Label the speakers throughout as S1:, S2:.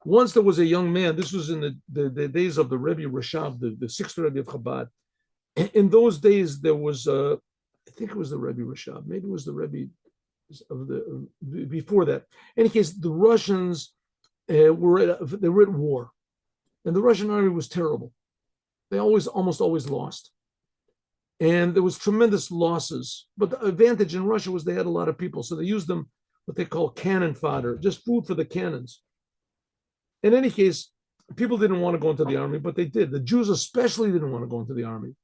S1: Once there was a young man, this was in the days of the Rebbe Rashab, the sixth Rebbe of Chabad. In those days, there was, I think it was the Rebbe Rashab, maybe it was the Rebbe of the before that. In any case, the Russians they were at war, and the Russian army was terrible. They almost always lost, and there was tremendous losses. But the advantage in Russia was they had a lot of people, so they used them what they call cannon fodder, just food for the cannons. In any case, people didn't want to go into the army, but they did. The Jews especially didn't want to go into the army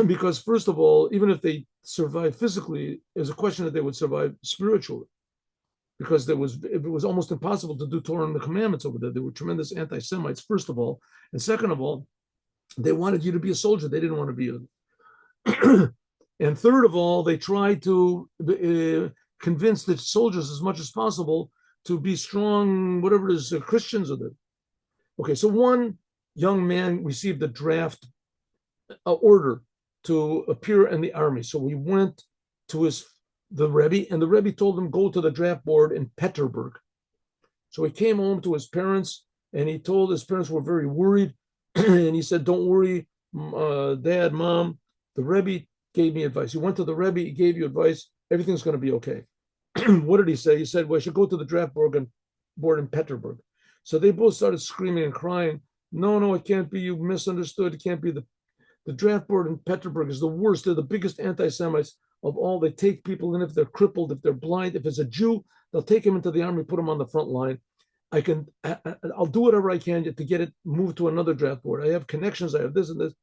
S1: because, first of all, even if they survived physically, it was a question that they would survive spiritually because it was almost impossible to do Torah and the commandments over there. There were tremendous anti-Semites, first of all, and second of all, they wanted you to be a soldier. They didn't want to be a and third of all, they tried to convince the soldiers as much as possible to be strong, whatever it is, Christians or the. Okay, so one young man received a draft order to appear in the army. So he went to the Rebbe, and the Rebbe told him, go to the draft board in Petersburg. So he came home to his parents, and he told his parents were very worried. And he said, don't worry, Dad, Mom, the Rebbe gave me advice. He went to the Rebbe, he gave you advice, everything's going to be okay. What did he say? He said, well, I should go to the draft board in Petersburg. So they both started screaming and crying. No, it can't be. You misunderstood. It can't be. The draft board in Petersburg is the worst. They're the biggest anti-Semites of all. They take people in if they're crippled, if they're blind. If it's a Jew, they'll take him into the army, put him on the front line. I'll do whatever I can to get it moved to another draft board. I have connections. I have this and this.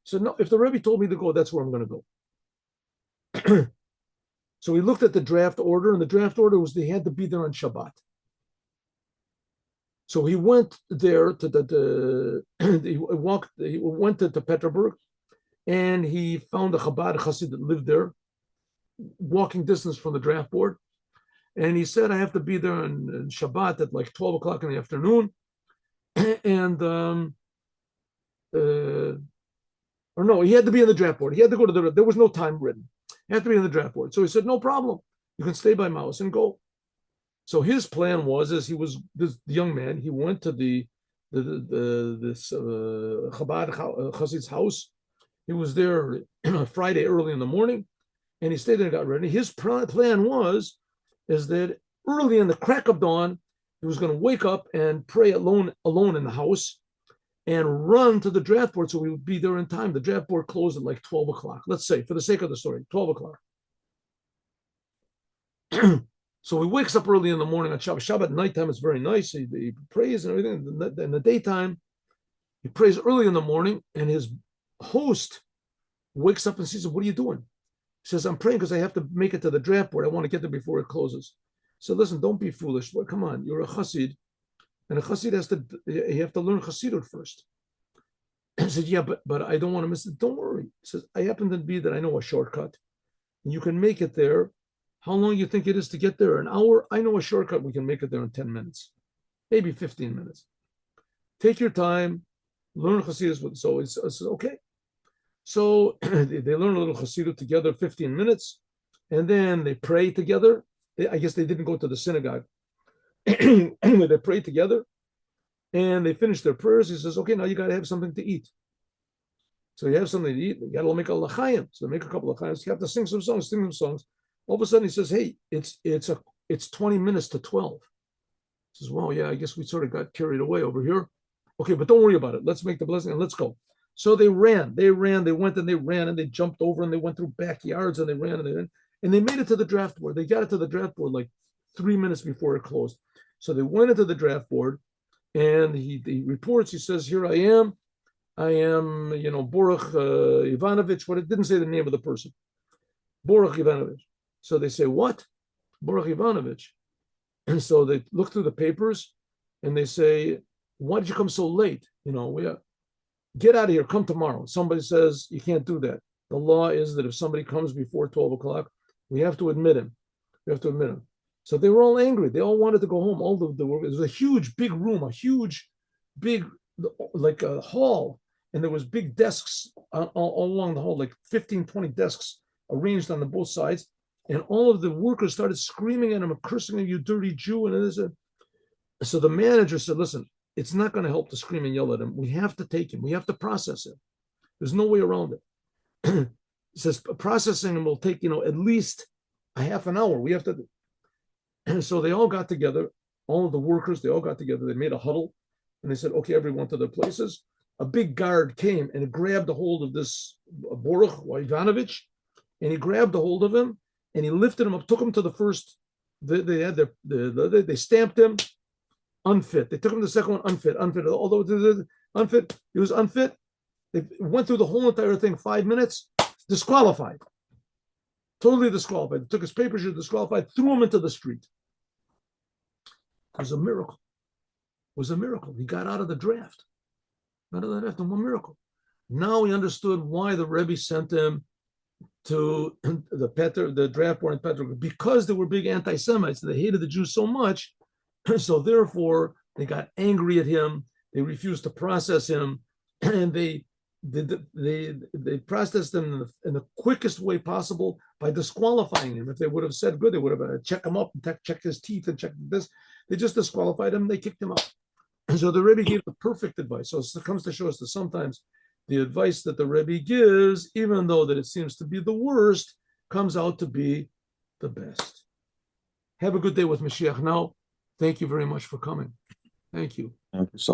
S1: So no, if the Rebbe told me to go, that's where I'm going to go. So he looked at the draft order, and the draft order was they had to be there on Shabbat. So he went there to he went to Petersburg, and he found a Chabad Chassid that lived there, walking distance from the draft board. And he said, I have to be there on Shabbat at like 12 o'clock in the afternoon. And, or no, he had to be in the draft board. He had to go to there was no time written. He had to be in the draft board. So he said, no problem. You can stay by my house and go. So his plan was, as he was this young man, he went to this Chabad Chassid's house. He was there Friday early in the morning, and he stayed there and got ready. His plan is that early in the crack of dawn, he was going to wake up and pray alone in the house and run to the draft board so we would be there in time. The draft board closed at like 12 o'clock. Let's say, for the sake of the story, 12 o'clock. So he wakes up early in the morning on Shabbat. Shabbat nighttime is very nice. He prays and everything. In the daytime, he prays early in the morning, and his host wakes up and says, what are you doing? He says, I'm praying because I have to make it to the draft board. I want to get there before it closes. So listen, don't be foolish. Well, come on, you're a Chassid, and a Chassid you have to learn Chassidut first. He said, yeah, but I don't want to miss it. Don't worry. He says, I happen to be that I know a shortcut, and you can make it there. How long do you think it is to get there? An hour? I know a shortcut. We can make it there in 10 minutes, maybe 15 minutes. Take your time, learn Chassidus. So it's okay. So they learn a little Chassidut together, 15 minutes, and then they pray together. I guess they didn't go to the synagogue. Anyway, they pray together, and they finish their prayers. He says, okay, now you got to have something to eat. So you have something to eat. You got to make a l'chaim. So they make a couple of l'chaim. You have to sing some songs. All of a sudden he says, hey, it's 20 minutes to 12. He says, well, yeah, I guess we sort of got carried away over here. Okay, but don't worry about it. Let's make the blessing and let's go. So they went and they jumped over and they went through backyards and they ran and they made it to the draft board. They got it to the draft board like 3 minutes before it closed. So they went into the draft board and he reports, he says, here I am, Boruch Ivanovich, but it didn't say the name of the person. Boruch Ivanovich. So they say, what? Baruch Ivanovich. And so they look through the papers and they say, why did you come so late? Get out of here, come tomorrow. Somebody says, you can't do that. The law is that if somebody comes before 12 o'clock, we have to admit him. So they were all angry. They all wanted to go home. All the work. It was a huge, big room, like a hall. And there was big desks all along the hall, like 15, 20 desks arranged on both sides. And all of the workers started screaming at him, cursing him, you dirty Jew. So the manager said, listen, it's not going to help to scream and yell at him. We have to take him. We have to process him. There's no way around it. He says processing him will take, at least a half an hour. We have to. And so they all got together, all of the workers, they all got together. They made a huddle and they said, okay, everyone to their places. A big guard came and grabbed a hold of this Boruch Ivanovich, and he grabbed a hold of him and he lifted him up, took him to the first. They had they stamped him unfit. They took him to the second one unfit. Although unfit, he was unfit. They went through the whole entire thing, 5 minutes, disqualified, totally disqualified. They took his papers, disqualified, threw him into the street. It was a miracle. It was a miracle. He got out of the draft. Out of the draft, and one miracle. Now he understood why the Rebbe sent him to the draft board in Petrograd, because they were big anti-Semites. They hated the Jews so much, so therefore they got angry at him. They refused to process him, and they processed him in the quickest way possible by disqualifying him. If they would have said good, they would have checked him up, and checked his teeth, and checked this. They just disqualified him. They kicked him out. And so the Rebbe gave the perfect advice. So it comes to show us that sometimes the advice that the Rebbe gives, even though that it seems to be the worst, comes out to be the best. Have a good day with Mashiach now. Thank you very much for coming. Thank you.
S2: Thank you so much.